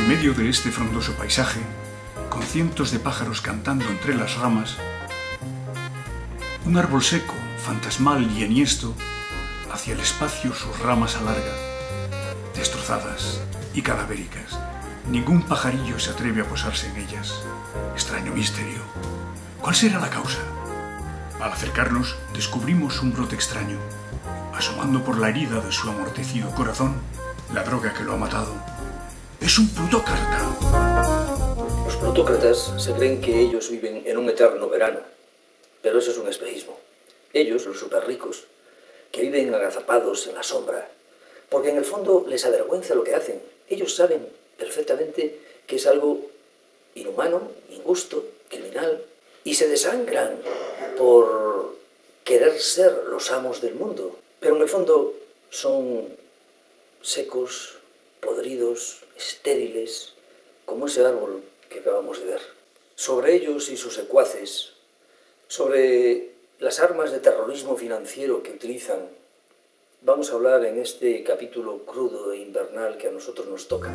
En medio de este frondoso paisaje, con cientos de pájaros cantando entre las ramas, un árbol seco, fantasmal y enhiesto, hacia el espacio sus ramas alarga, destrozadas y cadavéricas. Ningún pajarillo se atreve a posarse en ellas. Extraño misterio. ¿Cuál será la causa? Al acercarnos, descubrimos un brote extraño. Asomando por la herida de su amortecido corazón, la droga que lo ha matado es un plutócrata. Los plutócratas se creen que ellos viven en un eterno verano, pero eso es un espejismo. Ellos, los superricos, que viven agazapados en la sombra, porque en el fondo les avergüenza lo que hacen. Ellos saben perfectamente que es algo inhumano, injusto, criminal, y se desangran por querer ser los amos del mundo. Pero en el fondo son secos, podridos, estériles, como ese árbol que acabamos de ver. Sobre ellos y sus secuaces, sobre las armas de terrorismo financiero que utilizan, vamos a hablar en este capítulo crudo e invernal que a nosotros nos toca.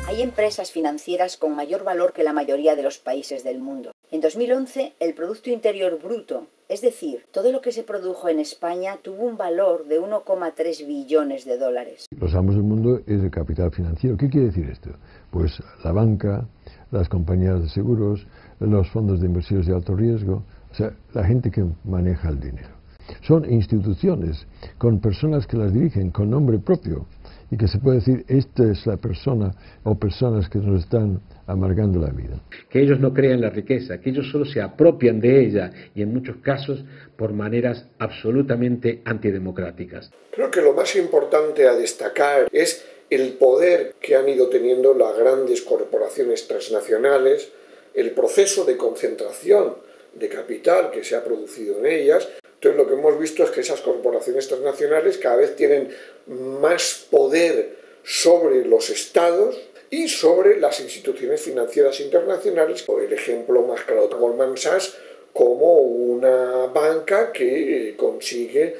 Hay empresas financieras con mayor valor que la mayoría de los países del mundo. En 2011, el Producto Interior Bruto, es decir, todo lo que se produjo en España, tuvo un valor de 1,3 billones de dólares. Los amos del mundo es el capital financiero. ¿Qué quiere decir esto? Pues la banca, las compañías de seguros, los fondos de inversiones de alto riesgo, o sea, la gente que maneja el dinero. Son instituciones con personas que las dirigen con nombre propio y que se puede decir, esta es la persona o personas que nos están amargando la vida. Que ellos no crean la riqueza, que ellos solo se apropian de ella y en muchos casos por maneras absolutamente antidemocráticas. Creo que lo más importante a destacar es el poder que han ido teniendo las grandes corporaciones transnacionales, el proceso de concentración de capital que se ha producido en ellas. Entonces lo que hemos visto es que esas corporaciones transnacionales cada vez tienen más poder sobre los estados y sobre las instituciones financieras internacionales. Por el ejemplo más claro, Goldman Sachs como una banca que consigue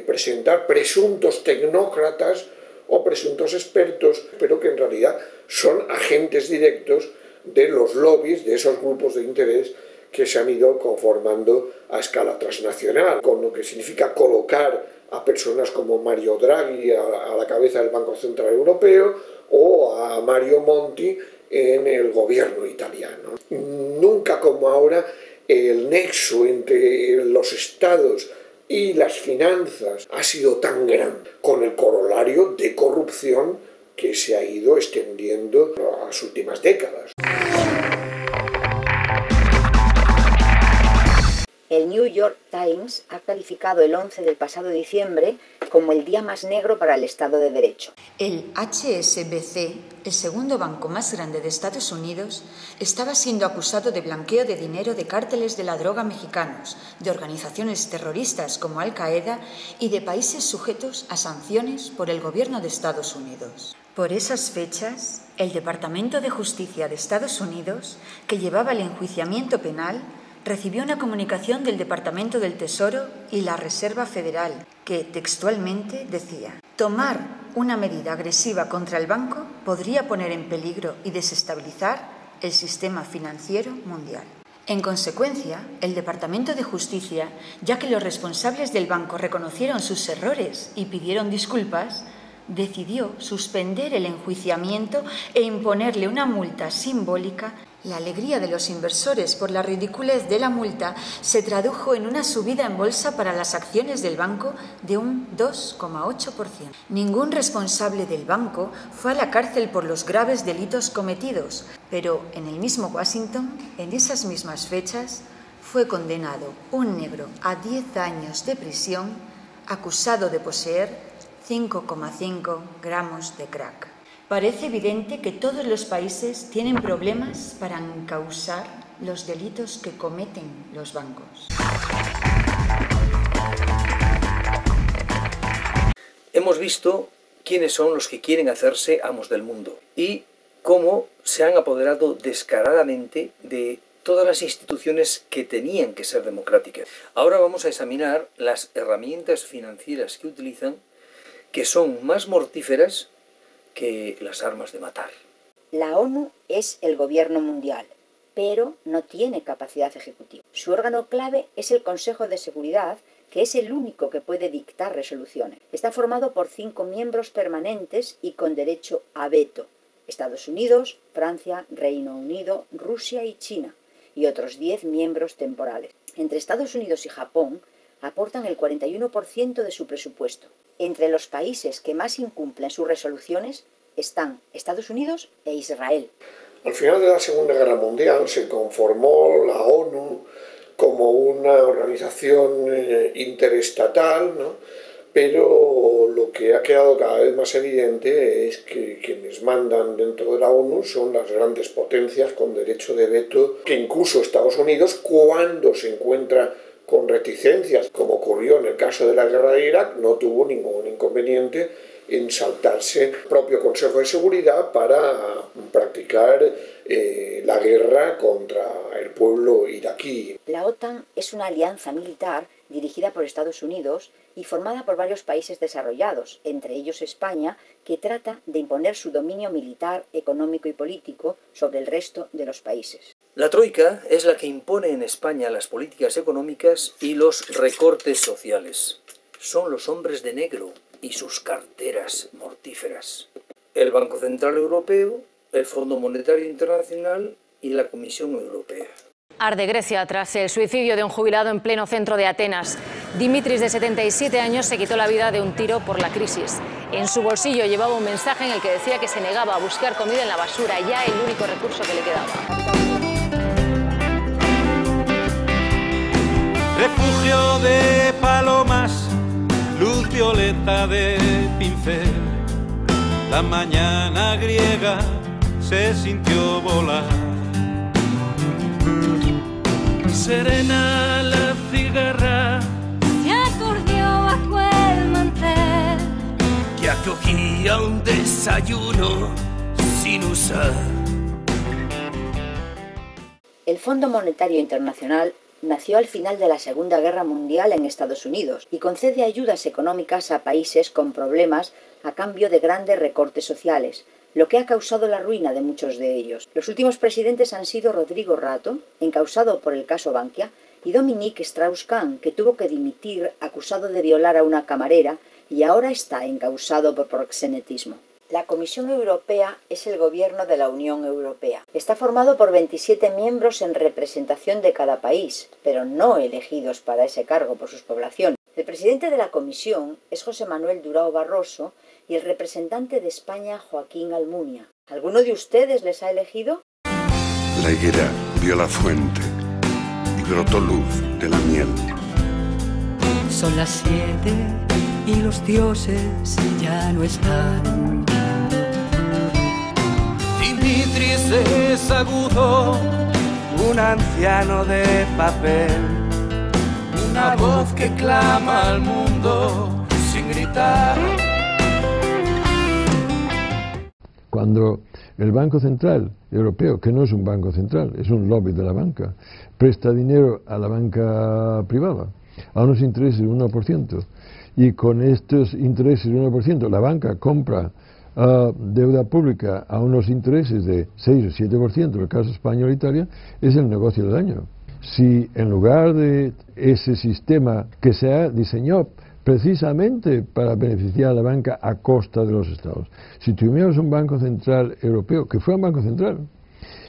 presentar presuntos tecnócratas o presuntos expertos, pero que en realidad son agentes directos de los lobbies, de esos grupos de interés que se han ido conformando a escala transnacional, con lo que significa colocar a personas como Mario Draghi a la cabeza del Banco Central Europeo o a Mario Monti en el gobierno italiano. Nunca como ahora el nexo entre los estados y las finanzas ha sido tan grande, con el corolario de corrupción que se ha ido extendiendo en las últimas décadas. El New York Times ha calificado el 11 del pasado diciembre como el día más negro para el Estado de Derecho. El HSBC, el segundo banco más grande de Estados Unidos, estaba siendo acusado de blanqueo de dinero de cárteles de la droga mexicanos, de organizaciones terroristas como Al-Qaeda y de países sujetos a sanciones por el gobierno de Estados Unidos. Por esas fechas, el Departamento de Justicia de Estados Unidos, que llevaba el enjuiciamiento penal, recibió una comunicación del Departamento del Tesoro y la Reserva Federal que textualmente decía: tomar una medida agresiva contra el banco podría poner en peligro y desestabilizar el sistema financiero mundial. En consecuencia, el Departamento de Justicia, ya que los responsables del banco reconocieron sus errores y pidieron disculpas, decidió suspender el enjuiciamiento e imponerle una multa simbólica. La alegría de los inversores por la ridiculez de la multa se tradujo en una subida en bolsa para las acciones del banco de un 2,8%. Ningún responsable del banco fue a la cárcel por los graves delitos cometidos, pero en el mismo Washington, en esas mismas fechas, fue condenado un negro a 10 años de prisión acusado de poseer 5,5 gramos de crack. Parece evidente que todos los países tienen problemas para encausar los delitos que cometen los bancos. Hemos visto quiénes son los que quieren hacerse amos del mundo y cómo se han apoderado descaradamente de todas las instituciones que tenían que ser democráticas. Ahora vamos a examinar las herramientas financieras que utilizan, que son más mortíferas que las armas de matar. La ONU es el gobierno mundial, pero no tiene capacidad ejecutiva. Su órgano clave es el Consejo de Seguridad, que es el único que puede dictar resoluciones. Está formado por 5 miembros permanentes y con derecho a veto: Estados Unidos, Francia, Reino Unido, Rusia y China, y otros 10 miembros temporales. Entre Estados Unidos y Japón aportan el 41% de su presupuesto. Entre los países que más incumplen sus resoluciones están Estados Unidos e Israel. Al final de la Segunda Guerra Mundial se conformó la ONU como una organización interestatal, ¿no? Pero lo que ha quedado cada vez más evidente es que quienes mandan dentro de la ONU son las grandes potencias con derecho de veto, que incluso Estados Unidos, cuando se encuentra con reticencias, como ocurrió en el caso de la guerra de Irak, no tuvo ningún inconveniente en saltarse el propio Consejo de Seguridad para practicar la guerra contra el pueblo iraquí. La OTAN es una alianza militar dirigida por Estados Unidos y formada por varios países desarrollados, entre ellos España, que trata de imponer su dominio militar, económico y político sobre el resto de los países. La Troika es la que impone en España las políticas económicas y los recortes sociales. Son los hombres de negro y sus carteras mortíferas. El Banco Central Europeo, el Fondo Monetario Internacional y la Comisión Europea. Arde Grecia tras el suicidio de un jubilado en pleno centro de Atenas. Dimitris, de 77 años, se quitó la vida de un tiro por la crisis. En su bolsillo llevaba un mensaje en el que decía que se negaba a buscar comida en la basura, ya el único recurso que le quedaba. Refugio de palomas, luz violeta de pincel. La mañana griega se sintió volar. Serena la cigarra se acordió bajo el mantel que acogía un desayuno sin usar. El Fondo Monetario Internacional nació al final de la Segunda Guerra Mundial en Estados Unidos y concede ayudas económicas a países con problemas a cambio de grandes recortes sociales, lo que ha causado la ruina de muchos de ellos. Los últimos presidentes han sido Rodrigo Rato, encausado por el caso Bankia, y Dominique Strauss-Kahn, que tuvo que dimitir acusado de violar a una camarera y ahora está encausado por proxenetismo. La Comisión Europea es el gobierno de la Unión Europea. Está formado por 27 miembros en representación de cada país, pero no elegidos para ese cargo por sus poblaciones. El presidente de la Comisión es José Manuel Durão Barroso y el representante de España, Joaquín Almunia. ¿Alguno de ustedes les ha elegido? La higuera vio la fuente y brotó luz de la miel. Son las 7 y los dioses ya no están. Dimitris es agudo, un anciano de papel, una voz que clama al mundo sin gritar. Cuando el Banco Central Europeo, que no es un banco central, es un lobby de la banca, presta dinero a la banca privada a unos intereses del 1%, y con estos intereses del 1% la banca compra deuda pública a unos intereses de 6 o 7%, en el caso España o Italia, es el negocio del año. Si en lugar de ese sistema que se ha diseñado precisamente para beneficiar a la banca a costa de los estados, si tuviéramos un Banco Central Europeo, que fuera un Banco Central,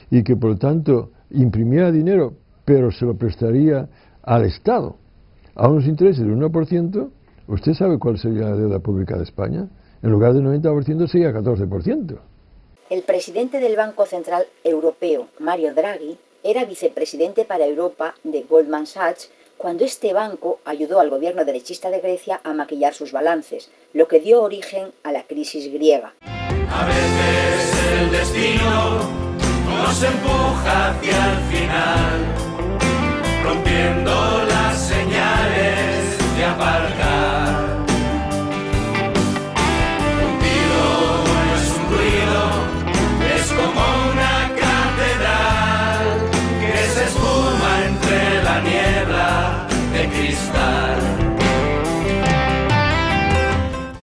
y que por lo tanto imprimiera dinero, pero se lo prestaría al Estado, a unos intereses del 1%, ¿usted sabe cuál sería la deuda pública de España? En lugar del 90% sería 14%. El presidente del Banco Central Europeo, Mario Draghi, era vicepresidente para Europa de Goldman Sachs cuando este banco ayudó al gobierno derechista de Grecia a maquillar sus balances, lo que dio origen a la crisis griega. A veces el destino nos empuja hacia el final, rompiendo las señales de aparcar. Contigo no es un ruido, es como una catedral que se de cristal.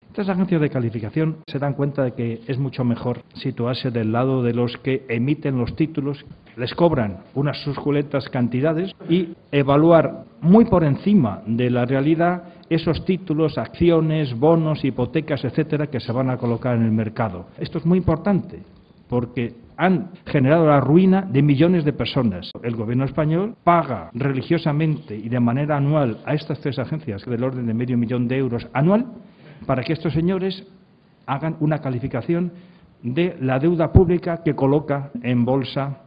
Estas agencias de calificación se dan cuenta de que es mucho mejor situarse del lado de los que emiten los títulos, les cobran unas suculentas cantidades y evaluar muy por encima de la realidad esos títulos, acciones, bonos, hipotecas, etcétera, que se van a colocar en el mercado. Esto es muy importante porque han generado la ruina de millones de personas. El gobierno español paga religiosamente y de manera anual a estas tres agencias del orden de $500.000 de euros anual para que estos señores hagan una calificación de la deuda pública que coloca en bolsa.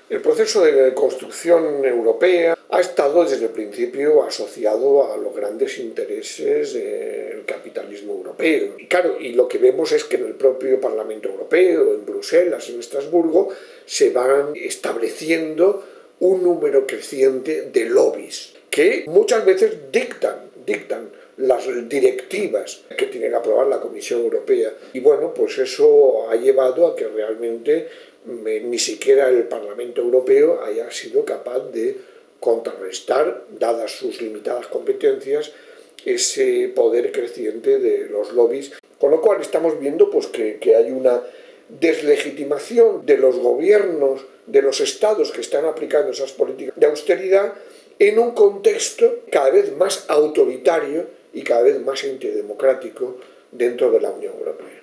El proceso de construcción europea ha estado desde el principio asociado a los grandes intereses del capitalismo europeo. Y claro, y lo que vemos es que en el propio Parlamento Europeo, en Bruselas, en Estrasburgo, se van estableciendo un número creciente de lobbies que muchas veces dictan las directivas que tiene que aprobar la Comisión Europea. Y bueno, pues eso ha llevado a que realmente ni siquiera el Parlamento Europeo haya sido capaz de contrarrestar, dadas sus limitadas competencias, ese poder creciente de los lobbies. Con lo cual estamos viendo pues, que hay una deslegitimación de los gobiernos, de los estados que están aplicando esas políticas de austeridad en un contexto cada vez más autoritario y cada vez más antidemocrático dentro de la Unión Europea.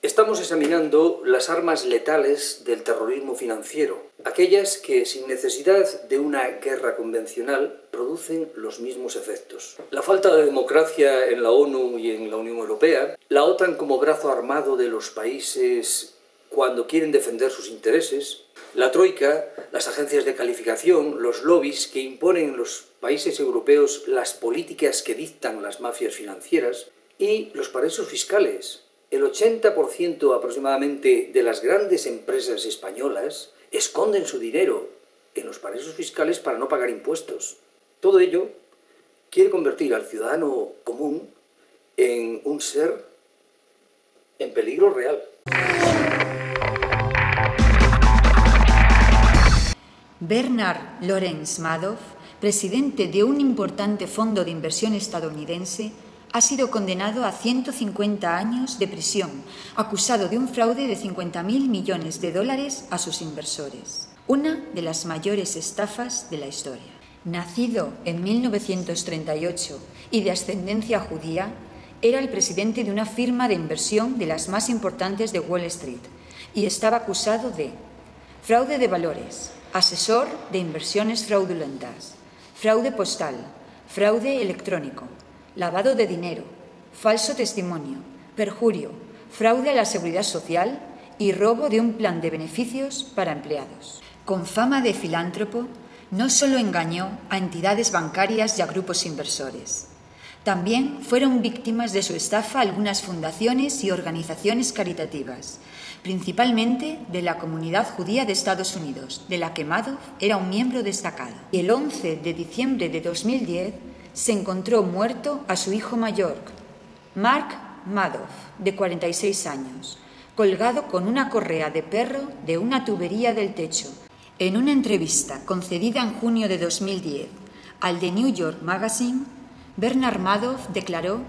Estamos examinando las armas letales del terrorismo financiero, aquellas que sin necesidad de una guerra convencional producen los mismos efectos. La falta de democracia en la ONU y en la Unión Europea, la OTAN como brazo armado de los países cuando quieren defender sus intereses, la Troika, las agencias de calificación, los lobbies que imponen en los países europeos las políticas que dictan las mafias financieras y los paraísos fiscales. El 80% aproximadamente de las grandes empresas españolas esconden su dinero en los paraísos fiscales para no pagar impuestos. Todo ello quiere convertir al ciudadano común en un ser en peligro real. Bernard Lawrence Madoff, presidente de un importante fondo de inversión estadounidense, ha sido condenado a 150 años de prisión, acusado de un fraude de $50.000 millones a sus inversores. Una de las mayores estafas de la historia. Nacido en 1938 y de ascendencia judía, era el presidente de una firma de inversión de las más importantes de Wall Street y estaba acusado de fraude de valores, asesor de inversiones fraudulentas, fraude postal, fraude electrónico, lavado de dinero, falso testimonio, perjurio, fraude a la seguridad social y robo de un plan de beneficios para empleados. Con fama de filántropo, no solo engañó a entidades bancarias y a grupos inversores. También fueron víctimas de su estafa algunas fundaciones y organizaciones caritativas, principalmente de la comunidad judía de Estados Unidos, de la que Madoff era un miembro destacado. Y el 11 de diciembre de 2010 se encontró muerto a su hijo mayor, Mark Madoff, de 46 años, colgado con una correa de perro de una tubería del techo. En una entrevista concedida en junio de 2010 al The New York Magazine, Bernard Madoff declaró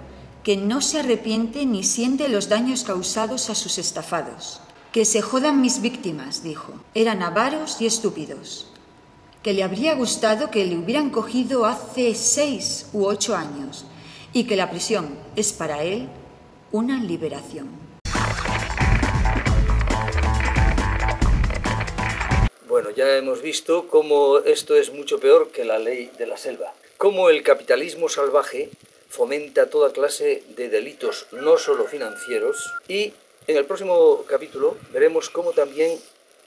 que no se arrepiente ni siente los daños causados a sus estafados. Que se jodan mis víctimas, dijo. Eran avaros y estúpidos. Que le habría gustado que le hubieran cogido hace 6 u 8 años y que la prisión es para él una liberación. Bueno, ya hemos visto cómo esto es mucho peor que la ley de la selva. Cómo el capitalismo salvaje fomenta toda clase de delitos, no solo financieros, y en el próximo capítulo veremos cómo también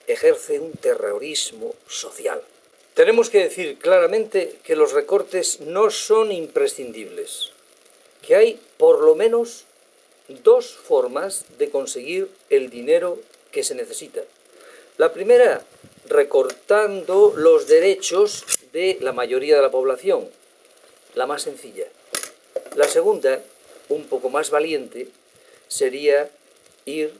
ejerce un terrorismo social. Tenemos que decir claramente que los recortes no son imprescindibles, que hay por lo menos 2 formas de conseguir el dinero que se necesita. La primera, recortando los derechos de la mayoría de la población, la más sencilla. La segunda, un poco más valiente, sería ir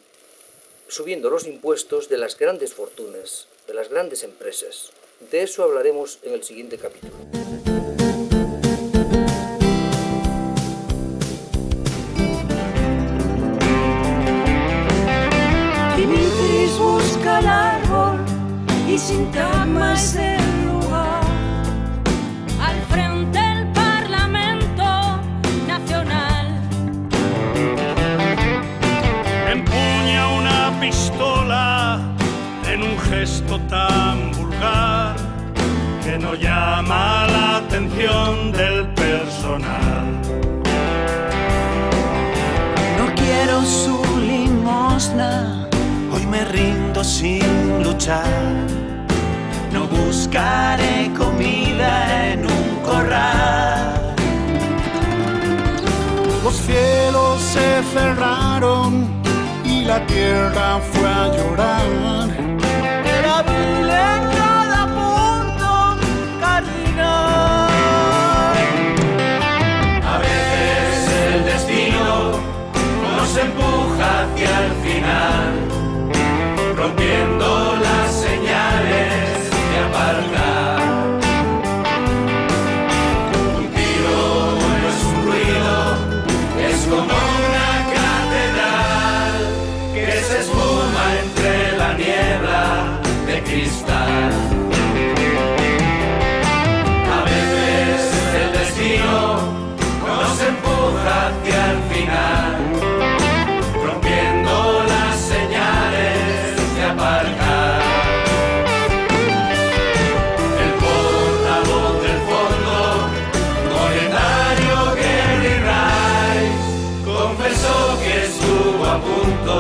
subiendo los impuestos de las grandes fortunas, de las grandes empresas. De eso hablaremos en el siguiente capítulo. Dimitris busca el árbol y sintagma ese lugar al frente del Parlamento Nacional. Empuña una pistola en un gesto tan vulgar que no llama la atención del personal. No quiero su limosna, hoy me rindo sin luchar. No buscaré comida en un corral. Los cielos se cerraron y la tierra fue a llorar. Era vil en cada punto cardinal. A veces el destino nos empuja hacia el final, rompiendo las señales de aparcar. Un tiro no es un ruido, es como una catedral que se esfuma entre la niebla de cristal. A veces el destino nos empuja hacia el final, rompiendo las señales de aparcar. El portavoz del fondo monetario Gary Rice confesó que estuvo a punto